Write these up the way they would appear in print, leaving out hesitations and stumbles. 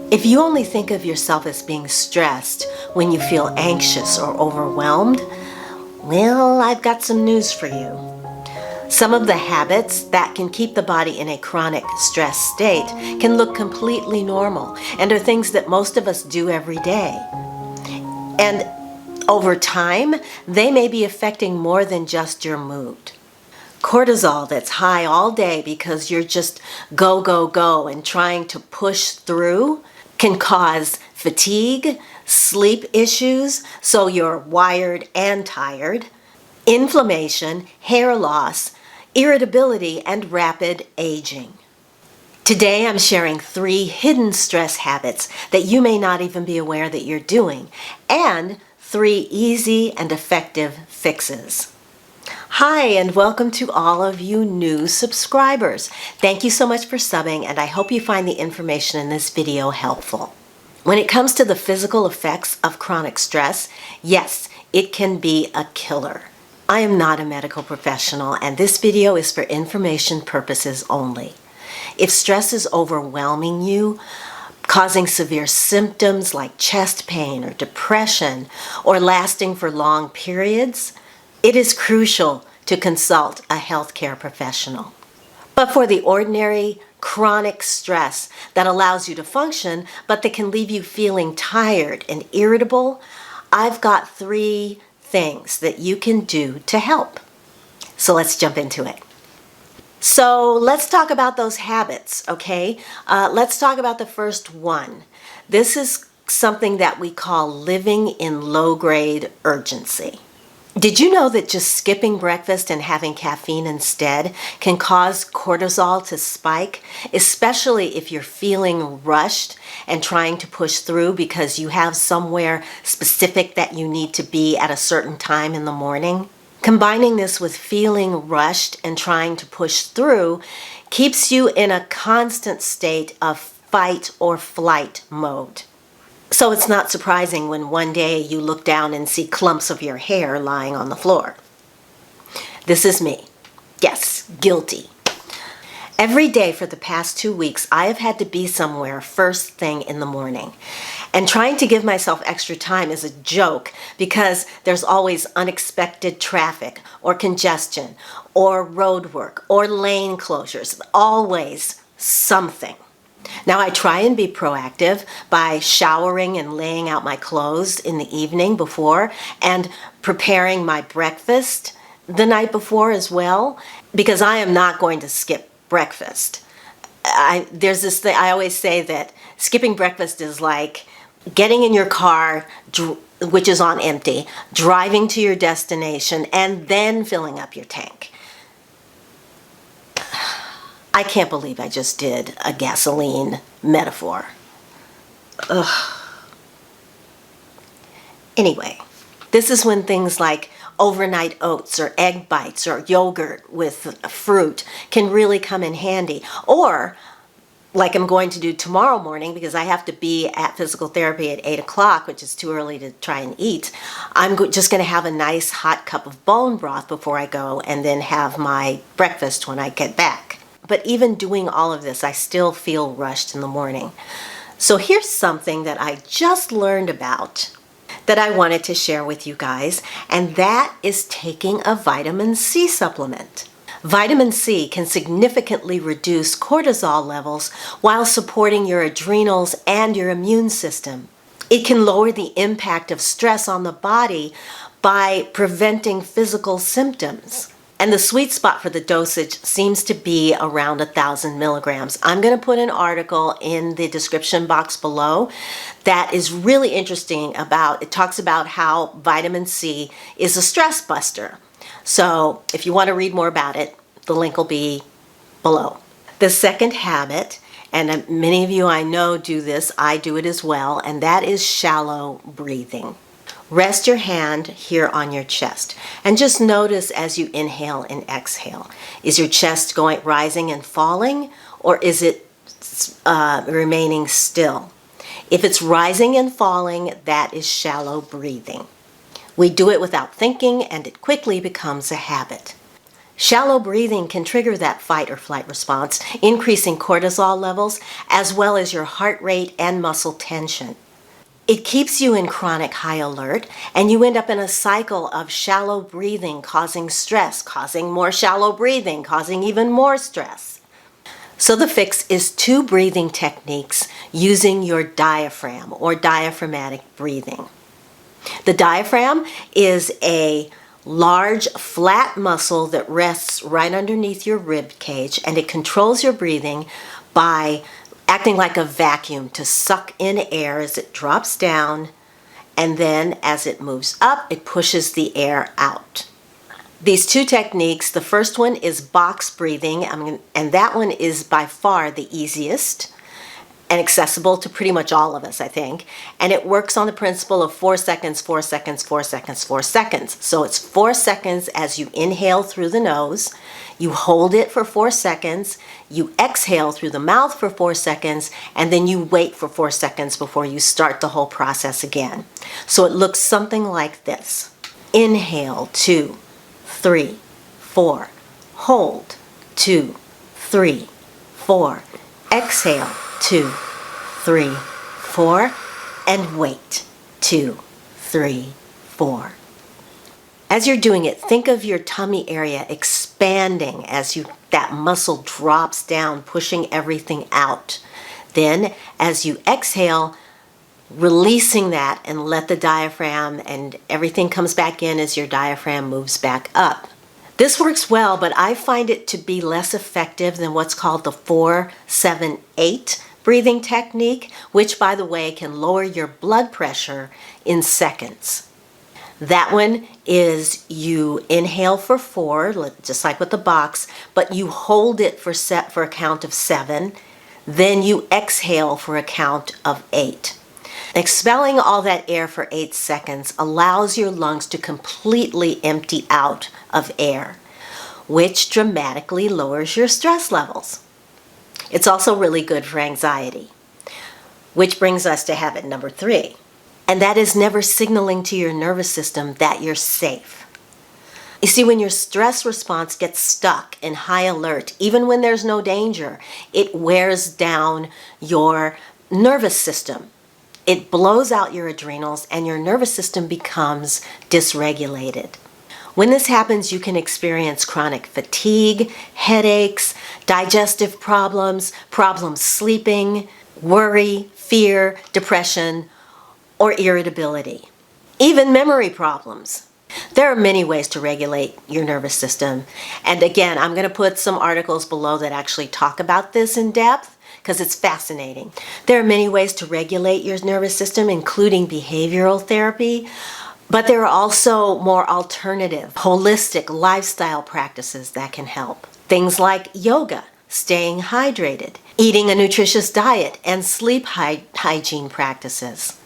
If you only think of yourself as being stressed when you feel anxious or overwhelmed, well, I've got some news for you. Some of the habits that can keep the body in a chronic stress state can look completely normal and are things that most of us do every day. And over time, they may be affecting more than just your mood. Cortisol that's high all day because you're just go, go, go and trying to push through can cause fatigue, sleep issues, so you're wired and tired, inflammation, hair loss, irritability, and rapid aging. Today I'm sharing 3 hidden stress habits that you may not even be aware that you're doing, and 3 easy and effective fixes. Hi, and welcome to all of you new subscribers. Thank you so much for subbing, and I hope you find the information in this video helpful. When it comes to the physical effects of chronic stress, yes, it can be a killer. I am not a medical professional, and this video is for information purposes only. If stress is overwhelming you, causing severe symptoms like chest pain or depression, or lasting for long periods, it is crucial to consult a healthcare professional. But for the ordinary chronic stress that allows you to function, but that can leave you feeling tired and irritable, I've got 3 things that you can do to help. So let's jump into it. So let's talk about those habits, okay? Let's talk about the first one. This is something that we call living in low-grade urgency. Did you know that just skipping breakfast and having caffeine instead can cause cortisol to spike, especially if you're feeling rushed and trying to push through because you have somewhere specific that you need to be at a certain time in the morning? Combining this with feeling rushed and trying to push through keeps you in a constant state of fight or flight mode. So it's not surprising when one day you look down and see clumps of your hair lying on the floor. This is me. Yes, guilty. Every day for the past 2 weeks, I have had to be somewhere first thing in the morning. And trying to give myself extra time is a joke because there's always unexpected traffic or congestion or road work or lane closures, always something. Now I try and be proactive by showering and laying out my clothes in the evening before and preparing my breakfast the night before as well, because I am not going to skip breakfast. There's this thing, I always say that skipping breakfast is like getting in your car, which is on empty, driving to your destination, and then filling up your tank. I can't believe I just did a gasoline metaphor. Ugh. Anyway, this is when things like overnight oats or egg bites or yogurt with fruit can really come in handy. Or, like I'm going to do tomorrow morning because I have to be at physical therapy at 8 o'clock, which is too early to try and eat, I'm just going to have a nice hot cup of bone broth before I go and then have my breakfast when I get back. But even doing all of this, I still feel rushed in the morning. So here's something that I just learned about that I wanted to share with you guys, and that is taking a vitamin C supplement. Vitamin C can significantly reduce cortisol levels while supporting your adrenals and your immune system. It can lower the impact of stress on the body by preventing physical symptoms. And the sweet spot for the dosage seems to be around 1,000 milligrams. I'm going to put an article in the description box below that is really interesting it talks about how vitamin C is a stress buster. So if you want to read more about it, the link will be below. The second habit, and many of you I know do this, I do it as well, and that is shallow breathing. Rest your hand here on your chest and just notice as you inhale and exhale. Is your chest rising and falling, or is it remaining still? If it's rising and falling, that is shallow breathing. We do it without thinking and it quickly becomes a habit. Shallow breathing can trigger that fight or flight response, increasing cortisol levels, as well as your heart rate and muscle tension. It keeps you in chronic high alert, and you end up in a cycle of shallow breathing causing stress, causing more shallow breathing, causing even more stress. So the fix is 2 breathing techniques using your diaphragm or diaphragmatic breathing. The diaphragm is a large, flat muscle that rests right underneath your rib cage, and it controls your breathing by acting like a vacuum to suck in air as it drops down, and then as it moves up, it pushes the air out. These 2 techniques, the first one is box breathing, and that one is by far the easiest and accessible to pretty much all of us, I think. And it works on the principle of 4 seconds, 4 seconds, 4 seconds, 4 seconds. So it's 4 seconds as you inhale through the nose, you hold it for 4 seconds, you exhale through the mouth for 4 seconds, and then you wait for 4 seconds before you start the whole process again. So it looks something like this. Inhale, 2, 3, 4. Hold, 2, 3, 4. Exhale, 2, 3, 4, and wait, 2, 3, 4. As you're doing it, think of your tummy area expanding as that muscle drops down, pushing everything out. Then, as you exhale, releasing that and let the diaphragm and everything comes back in as your diaphragm moves back up. This works well, but I find it to be less effective than what's called the 4-7-8 breathing technique, which, by the way, can lower your blood pressure in seconds. That one is you inhale for 4, just like with the box, but you hold it for a count of 7. Then you exhale for a count of 8. Expelling all that air for 8 seconds allows your lungs to completely empty out of air, which dramatically lowers your stress levels. It's also really good for anxiety, which brings us to habit number 3, and that is never signaling to your nervous system that you're safe. You see, when your stress response gets stuck in high alert, even when there's no danger, it wears down your nervous system. It blows out your adrenals and your nervous system becomes dysregulated. When this happens, you can experience chronic fatigue, headaches, digestive problems, problems sleeping, worry, fear, depression, or irritability, even memory problems. There are many ways to regulate your nervous system. And again, I'm going to put some articles below that actually talk about this in depth because it's fascinating. There are many ways to regulate your nervous system, including behavioral therapy, but there are also more alternative, holistic lifestyle practices that can help. Things like yoga, staying hydrated, eating a nutritious diet, and sleep hygiene practices.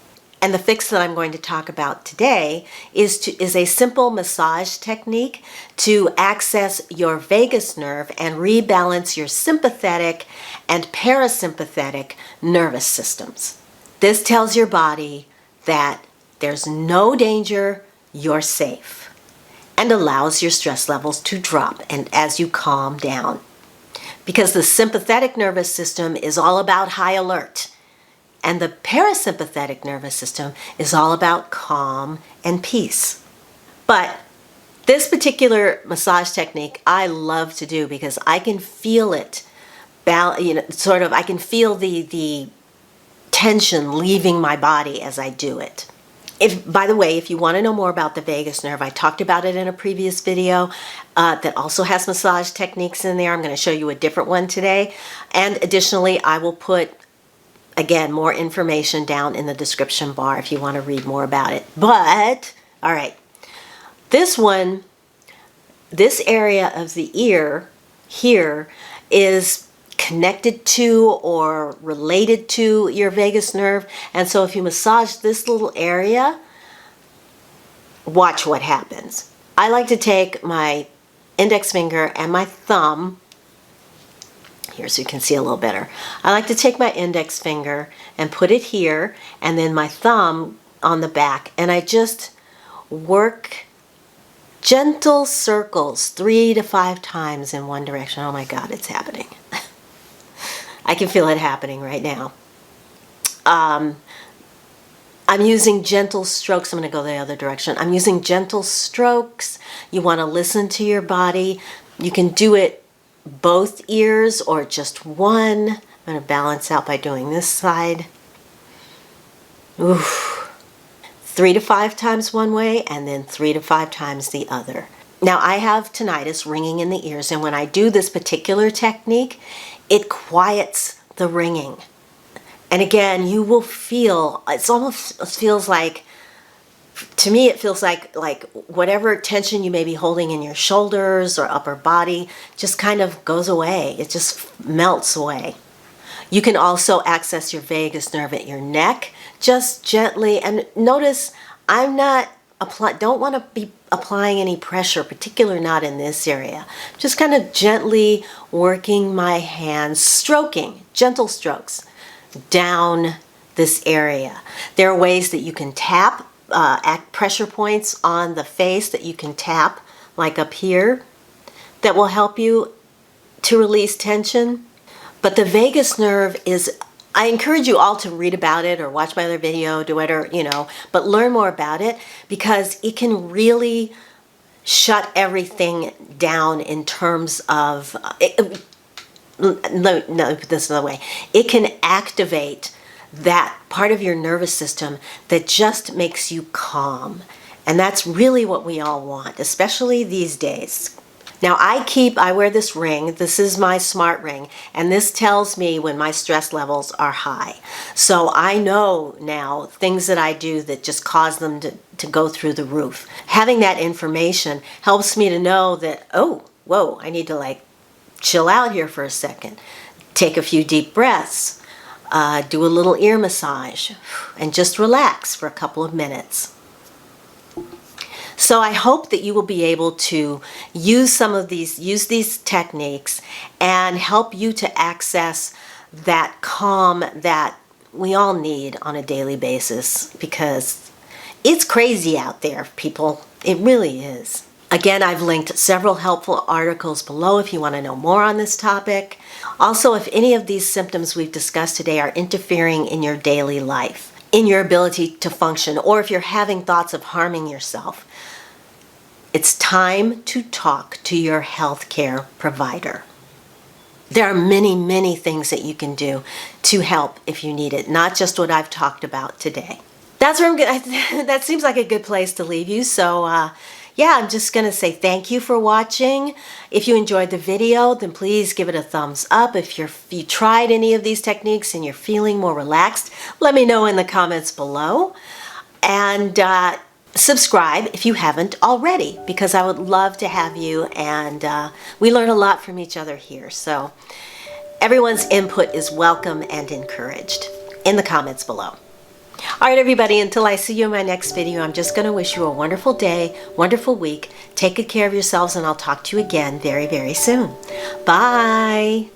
And the fix that I'm going to talk about today is a simple massage technique to access your vagus nerve and rebalance your sympathetic and parasympathetic nervous systems. This tells your body that there's no danger, you're safe, and allows your stress levels to drop and as you calm down. Because the sympathetic nervous system is all about high alert, and the parasympathetic nervous system is all about calm and peace. But this particular massage technique I love to do because I can feel it, I can feel the tension leaving my body as I do it. By the way, if you want to know more about the vagus nerve, I talked about it in a previous video that also has massage techniques in there. I'm going to show you a different one today. And additionally, I will put, again, more information down in the description bar if you want to read more about it. But, all right, this area of the ear here is connected to or related to your vagus nerve. And so if you massage this little area, watch what happens. I like to take my index finger and my thumb, here so you can see a little better. I like to take my index finger and put it here and then my thumb on the back, and I just work Gentle circles 3 to 5 times in one direction. Oh my God, it's happening. I can feel it happening right now. I'm using gentle strokes. I'm going to go the other direction. I'm using gentle strokes. You want to listen to your body. You can do it both ears or just one. I'm going to balance out by doing this side. Oof. 3 to 5 times one way and then 3 to 5 times the other. Now I have tinnitus, ringing in the ears, and when I do this particular technique, it quiets the ringing. And again, you will feel, it almost feels like, to me it feels like whatever tension you may be holding in your shoulders or upper body just kind of goes away. It just melts away. You can also access your vagus nerve at your neck, just gently. And notice I'm not don't want to be applying any pressure, particularly not in this area. Just kind of gently working my hands, stroking, gentle strokes down this area. There are ways that you can tap, pressure points on the face that you can tap, like up here, that will help you to release tension. But the vagus nerve is, I encourage you all to read about it or watch my other video, do it, or, but learn more about it, because it can really shut everything down in terms of, let me put this another way. It can activate that part of your nervous system that just makes you calm. And that's really what we all want, especially these days. Now I wear this ring. This is my smart ring, and this tells me when my stress levels are high. So I know now things that I do that just cause them to go through the roof. Having that information helps me to know that, oh, whoa, I need to chill out here for a second. Take a few deep breaths, do a little ear massage, and just relax for a couple of minutes. So I hope that you will be able to use these techniques and help you to access that calm that we all need on a daily basis, because it's crazy out there, people. It really is. Again, I've linked several helpful articles below if you want to know more on this topic. Also, if any of these symptoms we've discussed today are interfering in your daily life, in your ability to function, or if you're having thoughts of harming yourself, it's time to talk to your healthcare provider. There are many, many things that you can do to help if you need it, not just what I've talked about today. That's where that seems like a good place to leave you. So yeah, I'm just going to say thank you for watching. If you enjoyed the video, then please give it a thumbs up. If you tried any of these techniques and you're feeling more relaxed, let me know in the comments below. And subscribe if you haven't already, because I would love to have you, and we learn a lot from each other here. So everyone's input is welcome and encouraged in the comments below. All right, everybody, until I see you in my next video, I'm just going to wish you a wonderful day, wonderful week. Take good care of yourselves, and I'll talk to you again very, very soon. Bye.